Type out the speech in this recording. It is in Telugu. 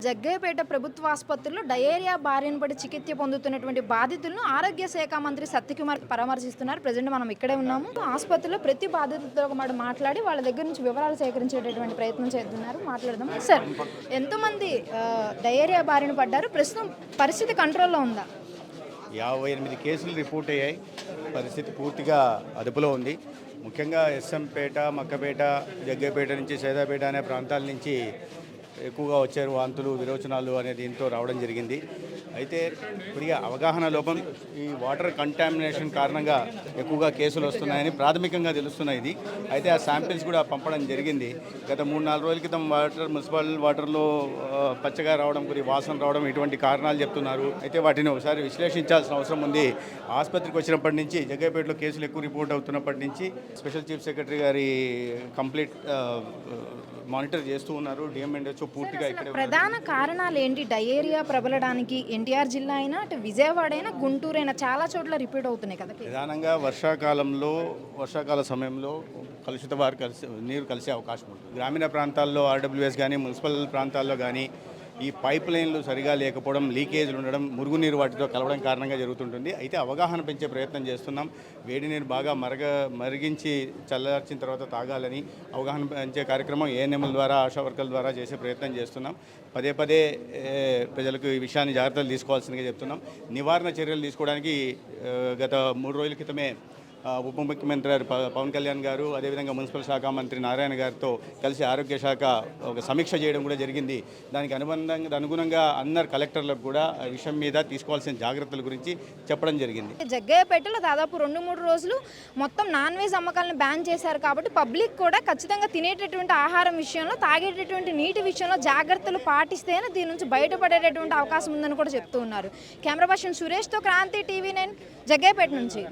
జగ్గయ్యపేట ప్రభుత్వ ఆసుపత్రిలో డయేరియా బారిన పడి చికిత్స పొందుతున్నటువంటి బాధితులను ఆరోగ్య శాఖ మంత్రి సత్యకుమార్ పరామర్శిస్తున్నారు. ప్రజెంట్ మనం ఇక్కడే ఉన్నాము. ఆసుపత్రిలో ప్రతి బాధితులతో మాట్లాడి వాళ్ళ దగ్గర నుంచి వివరాలు సేకరించేటటువంటి ప్రయత్నం చేస్తున్నారు. మాట్లాడదాం. సార్, ఎంతోమంది డయేరియా బారిన పడ్డారు? ప్రస్తుతం పరిస్థితి కంట్రోల్లో ఉందా? 58 కేసులు రిపోర్ట్ అయ్యాయి. పరిస్థితి పూర్తిగా అదుపులో ఉంది. ముఖ్యంగా ఎస్ఎంపేట, మక్కపేట, జగ్గయ్యపేట నుంచి సైదాపేట అనే ప్రాంతాల నుంచి ఎక్కువగా వచ్చారు. వాంతులు, విరోచనాలు అనే దీంతో రావడం జరిగింది. అయితే కొద్దిగా అవగాహన లోపం, ఈ వాటర్ కంటామినేషన్ కారణంగా ఎక్కువగా కేసులు వస్తున్నాయని ప్రాథమికంగా తెలుస్తున్నాయి. ఇది అయితే ఆ శాంపిల్స్ కూడా పంపడం జరిగింది. గత 3-4 రోజుల క్రితం మున్సిపల్ వాటర్లో పచ్చగా రావడం, కొద్ది వాసన రావడం, ఇటువంటి కారణాలు చెప్తున్నారు. అయితే వాటిని ఒకసారి విశ్లేషించాల్సిన అవసరం ఉంది. ఆసుపత్రికి వచ్చినప్పటి నుంచి, జగ్గయ్యపేటలో కేసులు ఎక్కువ రిపోర్ట్ అవుతున్నప్పటి నుంచి స్పెషల్ చీఫ్ సెక్రటరీ గారి కంప్లీట్ మానిటర్ చేస్తూ ఉన్నారు. డిఎంఎన్హెచ్ఓ పూర్తిగా ఇక్కడ. ప్రధాన కారణాలు ఏంటి డయేరియా ప్రబలడానికి? ఎన్టీఆర్ జిల్లా అయినా, అటు విజయవాడ అయినా, గుంటూరు అయినా చాలా చోట్ల రిపీట్ అవుతున్నాయి కదా. ప్రధానంగా వర్షాకాల సమయంలో కలుషిత నీరు కలిసే అవకాశం ఉంటుంది. గ్రామీణ ప్రాంతాల్లో ఆర్డబ్ల్యూఎస్ కానీ, మున్సిపల్ ప్రాంతాల్లో కానీ ఈ పైప్ లైన్లు సరిగా లేకపోవడం, లీకేజీలు ఉండడం, మురుగునీరు వాటితో కలవడం కారణంగా జరుగుతుంటుంది. అయితే అవగాహన పెంచే ప్రయత్నం చేస్తున్నాం. వేడి నీరు బాగా మరిగించి చల్లార్చిన తర్వాత తాగాలని అవగాహన పెంచే కార్యక్రమం ఏఎన్ఎంల ద్వారా, ఆశా వర్కర్ల ద్వారా చేసే ప్రయత్నం చేస్తున్నాం. పదే ప్రజలకు ఈ విషయాన్ని జాగ్రత్తలు తీసుకోవాల్సిందిగా చెప్తున్నాం. నివారణ చర్యలు తీసుకోవడానికి గత 3 రోజుల క్రితమే ఉప ముఖ్యమంత్రి పవన్ కళ్యాణ్ గారు, అదేవిధంగా మున్సిపల్ శాఖ మంత్రి నారాయణ గారితో కలిసి ఆరోగ్య శాఖ ఒక సమీక్ష చేయడం కూడా జరిగింది. దానికి అనుగుణంగా అందరు కలెక్టర్లకు కూడా ఆ విషయం మీద తీసుకోవాల్సిన జాగ్రత్తల గురించి చెప్పడం జరిగింది. జగ్గయ్యపేటలో దాదాపు 2-3 రోజులు మొత్తం నాన్ వెజ్ అమ్మకాలను బ్యాన్ చేశారు కాబట్టి పబ్లిక్ కూడా ఖచ్చితంగా తినేటటువంటి ఆహారం విషయంలో, తాగేటటువంటి నీటి విషయంలో జాగ్రత్తలు పాటిస్తేనే దీని నుంచి బయటపడేటటువంటి అవకాశం ఉందని కూడా చెప్తూ ఉన్నారు. కెమెరా పర్సన్ సురేష్తో క్రాంతి, టీవీ 9, జగ్గయ్యపేట నుంచి.